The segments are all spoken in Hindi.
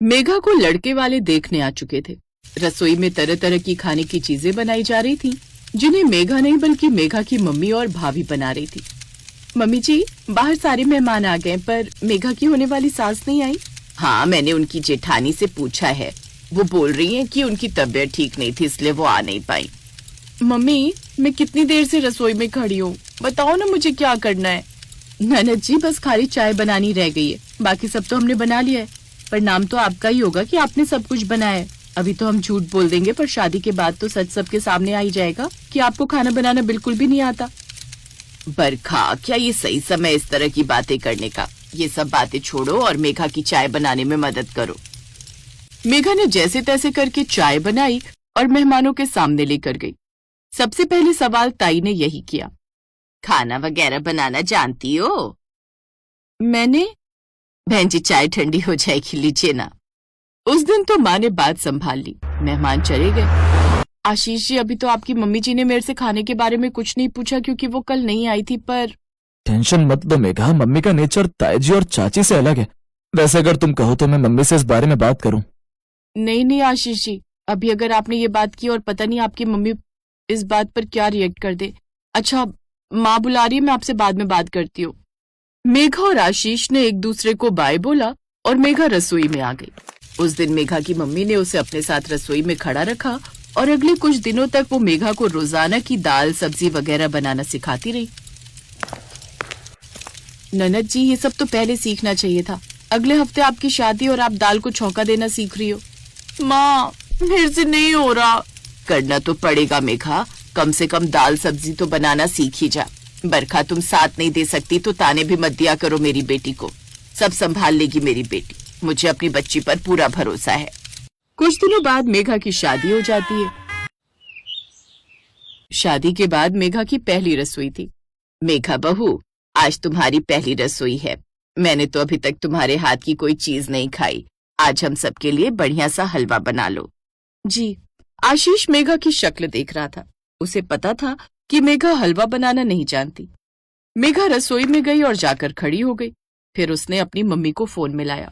मेघा को लड़के वाले देखने आ चुके थे। रसोई में तरह तरह की खाने की चीजें बनाई जा रही थी, जिन्हें मेघा नहीं बल्कि मेघा की मम्मी और भाभी बना रही थी। मम्मी जी, बाहर सारे मेहमान आ गए, पर मेघा की होने वाली सास नहीं आई। हाँ, मैंने उनकी जेठानी से पूछा है, वो बोल रही हैं कि उनकी तबीयत ठीक नहीं थी, इसलिए वो आ नहीं पाई। मम्मी, मैं कितनी देर से रसोई में खड़ी हूँ, बताओ ना मुझे क्या करना है। ननद जी, बस खाली चाय बनानी रह गई है, बाकी सब तो हमने बना लिया है। पर नाम तो आपका ही होगा कि आपने सब कुछ बनाया है। अभी तो हम झूठ बोल देंगे, पर शादी के बाद तो सच सबके सामने आ ही जाएगा कि आपको खाना बनाना बिल्कुल भी नहीं आता। बरखा, क्या ये सही समय इस तरह की बातें करने का? ये सब बातें छोड़ो और मेघा की चाय बनाने में मदद करो। मेघा ने जैसे तैसे करके चाय बनाई और मेहमानों के सामने लेकर गई। सबसे पहले सवाल ताई ने यही किया, खाना वगैरह बनाना जानती हो? मैंने? बहन जी, चाय ठंडी हो जाएगी, लीजिए ना। उस दिन तो माँ ने बात संभाल ली। मेहमान चले गए। आशीष जी, अभी तो आपकी मम्मी जी ने मेरे से खाने के बारे में कुछ नहीं पूछा क्योंकि वो कल नहीं आई थी, पर टेंशन मत लो मेघा, मम्मी का नेचर ताई जी और चाची से अलग है। वैसे अगर तुम कहो तो मैं मम्मी से इस बारे में बात करूं। नहीं आशीष जी, अभी अगर आपने ये बात की और पता नहीं आपकी मम्मी इस बात पर क्या रिएक्ट कर दे। अच्छा, माँ बुला रही है, मैं आपसे बाद में बात करती हूँ। मेघा और आशीष ने एक दूसरे को बाय बोला और मेघा रसोई में आ गई। उस दिन मेघा की मम्मी ने उसे अपने साथ रसोई में खड़ा रखा और अगले कुछ दिनों तक वो मेघा को रोजाना की दाल सब्जी वगैरह बनाना सिखाती रही। ननद जी, ये सब तो पहले सीखना चाहिए था। अगले हफ्ते आपकी शादी और आप दाल को छौंका देना सीख रही हो। माँ, मेरे से नहीं हो रहा। करना तो पड़ेगा मेघा, कम से कम दाल सब्जी तो बनाना सीख ही जा। बरखा, तुम साथ नहीं दे सकती तो ताने भी मत दिया करो मेरी बेटी को, सब संभाल लेगी मेरी बेटी। मुझे अपनी बच्ची पर पूरा भरोसा है। कुछ दिनों बाद मेघा की शादी हो जाती है। शादी के बाद मेघा की पहली रसोई थी। मेघा बहू, आज तुम्हारी पहली रसोई है। मैंने तो अभी तक तुम्हारे हाथ की कोई चीज नहीं खाई। आज हम सबके लिए बढ़िया सा हलवा बना लो। जी। आशीष मेघा की शक्ल देख रहा था। उसे पता था कि मेघा हलवा बनाना नहीं जानती। मेघा रसोई में गई और जाकर खड़ी हो गई। फिर उसने अपनी मम्मी को फोन मिलाया।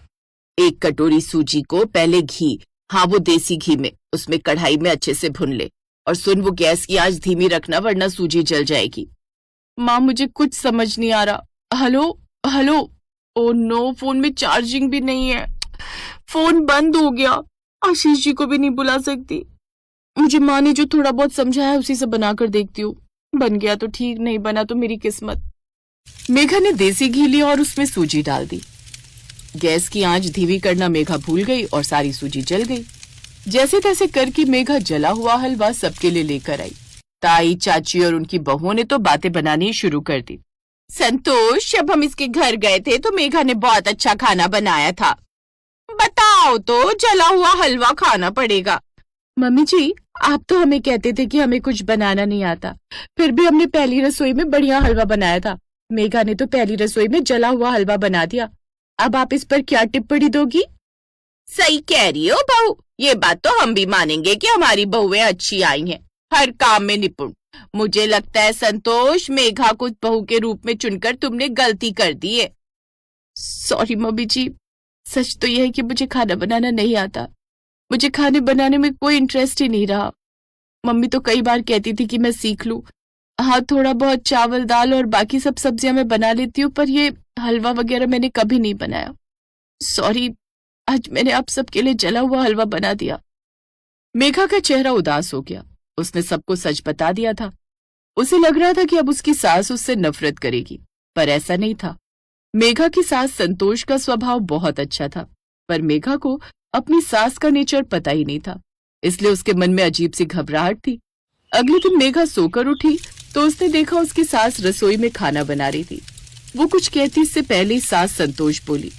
एक कटोरी सूजी को पहले घी, हाँ वो देसी घी में, उसमें कढ़ाई में अच्छे से भून ले। और सुन, वो गैस की आंच धीमी रखना वरना सूजी जल जाएगी। माँ, मुझे कुछ समझ नहीं आ रहा। Hello hello. Oh no, phone में चार्जिंग भी नहीं है। फोन बंद हो गया। आशीष जी को भी नहीं बुला सकती। मुझे माँ ने जो थोड़ा बहुत समझाया उसी से बनाकर देखती हूँ। बन गया तो ठीक, नहीं बना तो मेरी किस्मत। मेघा ने देसी घी लिया और उसमें सूजी डाल दी। गैस की आंच धीमी करना मेघा भूल गई और सारी सूजी जल गई। जैसे तैसे करके मेघा जला हुआ हलवा सबके लिए लेकर आई। ताई, चाची और उनकी बहुओं ने तो बातें बनानी शुरू कर दी। संतोष, जब हम इसके घर गए थे तो मेघा ने बहुत अच्छा खाना बनाया था। बताओ तो, जला हुआ हलवा खाना पड़ेगा। मम्मी जी, आप तो हमें कहते थे कि हमें कुछ बनाना नहीं आता, फिर भी हमने पहली रसोई में बढ़िया हलवा बनाया था। मेघा ने तो पहली रसोई में जला हुआ हलवा बना दिया। अब आप इस पर क्या टिप्पणी दोगी? सही कह रही हो बहू, ये बात तो हम भी मानेंगे कि हमारी बहुएं अच्छी आई हैं, हर काम में निपुण। मुझे लगता है संतोष, मेघा को बहू के रूप में चुनकर तुमने गलती कर दी है। सॉरी मम्मी जी, सच तो यह है कि मुझे खाना बनाना नहीं आता। मुझे खाने बनाने में कोई इंटरेस्ट ही नहीं रहा। मम्मी तो कई बार कहती थी कि मैं सीख लूं। हाँ, थोड़ा बहुत चावल दाल और बाकी सब सब्जियां मैं बना लेती हूँ, पर ये हलवा वगैरह मैंने कभी नहीं बनाया। सॉरी, आज मैंने आप सबके लिए जला हुआ हलवा बना दिया। मेघा का चेहरा उदास हो गया। उसने सबको सच बता दिया था। उसे लग रहा था कि अब उसकी सास उससे नफरत करेगी, पर ऐसा नहीं था। मेघा की सास संतोष का स्वभाव बहुत अच्छा था, पर मेघा को अपनी सास का नेचर पता ही नहीं था, इसलिए उसके मन में अजीब सी घबराहट थी। अगले दिन मेघा सोकर उठी तो उसने देखा उसकी सास रसोई में खाना बना रही थी। वो कुछ कहती इससे पहले सास संतोष बोली,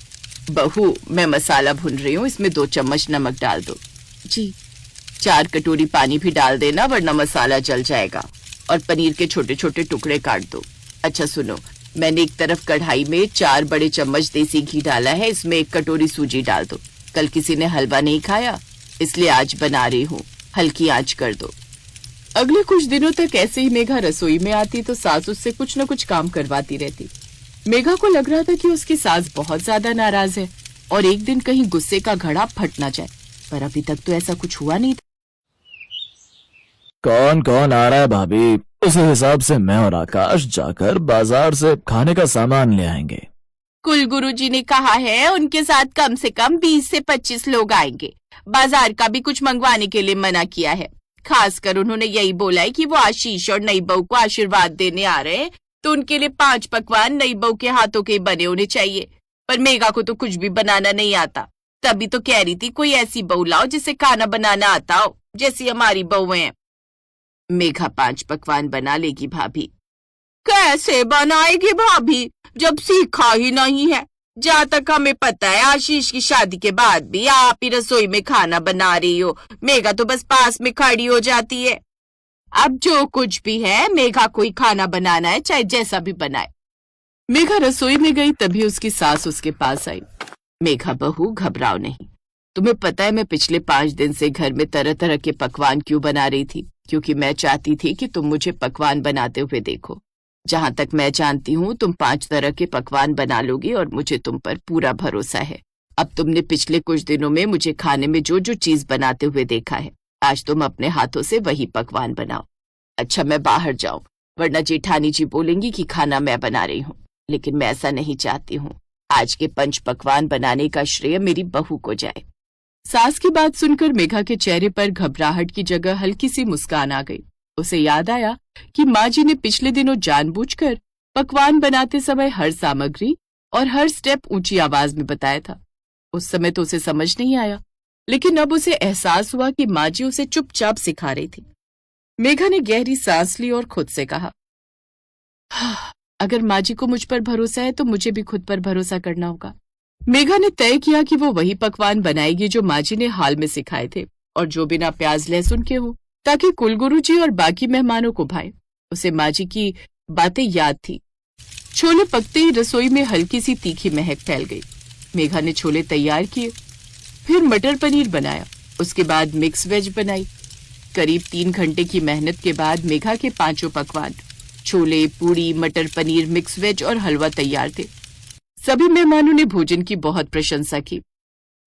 बहू, मैं मसाला भून रही हूँ, इसमें 2 चम्मच नमक डाल दो। जी। 4 कटोरी पानी भी डाल देना वरना मसाला जल जाएगा। और पनीर के छोटे छोटे टुकड़े काट दो। अच्छा सुनो, मैंने एक तरफ कढ़ाई में 4 बड़े चम्मच देसी घी डाला है, इसमें 1 कटोरी सूजी डाल दो। कल किसी ने हलवा नहीं खाया, इसलिए आज बना रही हूँ, हल्की आंच कर दो। अगले कुछ दिनों तक ऐसे ही मेघा रसोई में आती तो सास उससे कुछ न कुछ काम करवाती रहती। मेघा को लग रहा था कि उसकी सास बहुत ज्यादा नाराज है, और एक दिन कहीं गुस्से का घड़ा फट ना जाए, पर अभी तक तो ऐसा कुछ हुआ नहीं था। कौन कौन आ रहा है भाभी? उस हिसाब से मैं और आकाश जाकर बाजार से खाने का सामान ले आएंगे। कुल गुरुजी ने कहा है उनके साथ कम से कम 20 से 25 लोग आएंगे। बाजार का भी कुछ मंगवाने के लिए मना किया है। खासकर उन्होंने यही बोला है कि वो आशीष और नई बहू को आशीर्वाद देने आ रहे हैं, तो उनके लिए 5 पकवान नई बहू के हाथों के बने होने चाहिए। पर मेघा को तो कुछ भी बनाना नहीं आता, तभी तो कह रही थी कोई ऐसी बहू लाओ जिसे खाना बनाना आता हो, जैसी हमारी बहुएं हैं। मेघा 5 पकवान बना लेगी भाभी। कैसे बनाएगी भाभी, जब सीखा ही नहीं है? जहाँ तक हमें पता है आशीष की शादी के बाद भी आप ही रसोई में खाना बना रही हो, मेघा तो बस पास में खड़ी हो जाती है। अब जो कुछ भी है मेघा को ही खाना बनाना है, चाहे जैसा भी बनाए। मेघा रसोई में गई, तभी उसकी सास उसके पास आई। मेघा बहू, घबराओ नहीं। तुम्हें पता है मैं पिछले 5 दिन से घर में तरह तरह के पकवान क्यों बना रही थी? क्योंकि मैं चाहती थी कि तुम मुझे पकवान बनाते हुए देखो। जहां तक मैं जानती हूँ तुम 5 तरह के पकवान बना लोगी और मुझे तुम पर पूरा भरोसा है। अब तुमने पिछले कुछ दिनों में मुझे खाने में जो जो चीज बनाते हुए देखा है, आज तुम अपने हाथों से वही पकवान बनाओ। अच्छा, मैं बाहर जाऊं, वरना जेठानी जी बोलेंगी कि खाना मैं बना रही हूँ, लेकिन मैं ऐसा नहीं चाहती हूँ। आज के 5 पकवान बनाने का श्रेय मेरी बहू को जाए। सास की बात सुनकर मेघा के चेहरे पर घबराहट की जगह हल्की सी मुस्कान आ गई। उसे याद आया कि माँ जी ने पिछले दिनों जानबूझकर पकवान बनाते समय हर सामग्री और हर स्टेप ऊंची आवाज में बताया था। उस समय तो उसे समझ नहीं आया, लेकिन अब उसे एहसास हुआ कि माँ जी उसे चुपचाप सिखा रही थी। मेघा ने गहरी सांस ली और खुद से कहा, अगर माँ जी को मुझ पर भरोसा है तो मुझे भी खुद पर भरोसा करना होगा। मेघा ने तय किया कि वो वही पकवान बनाएगी जो माँ जी ने हाल में सिखाए थे, और जो बिना प्याज लहसुन के हो, ताकि कुलगुरु जी और बाकी मेहमानों को भाए। उसे माँ जी की बातें याद थी। छोले पकते ही रसोई में हल्की सी तीखी महक फैल गई। मेघा ने छोले तैयार किए, फिर मटर पनीर बनाया, उसके बाद मिक्स वेज बनाई। करीब 3 घंटे की मेहनत के बाद मेघा के 5 पकवान, छोले, पूरी, मटर पनीर, मिक्स वेज और हलवा तैयार थे। सभी मेहमानों ने भोजन की बहुत प्रशंसा की।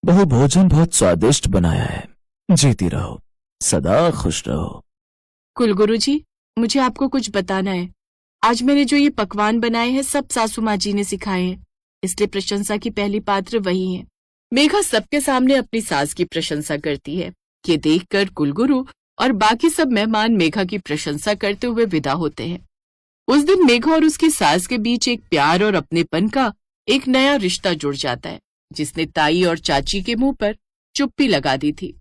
बहू, भोजन बहुत स्वादिष्ट बनाया है। जीती रहो, सदा खुश रहो। कुलगुरु जी, मुझे आपको कुछ बताना है। आज मैंने जो ये पकवान बनाए हैं सब सासू माँ जी ने सिखाए हैं, इसलिए प्रशंसा की पहली पात्र वही है। मेघा सबके सामने अपनी सास की प्रशंसा करती है। ये देखकर कुलगुरु और बाकी सब मेहमान मेघा की प्रशंसा करते हुए विदा होते हैं। उस दिन मेघा और उसकी सास के बीच एक प्यार और अपनेपन का एक नया रिश्ता जुड़ जाता है, जिसने ताई और चाची के मुंह पर चुप्पी लगा दी थी।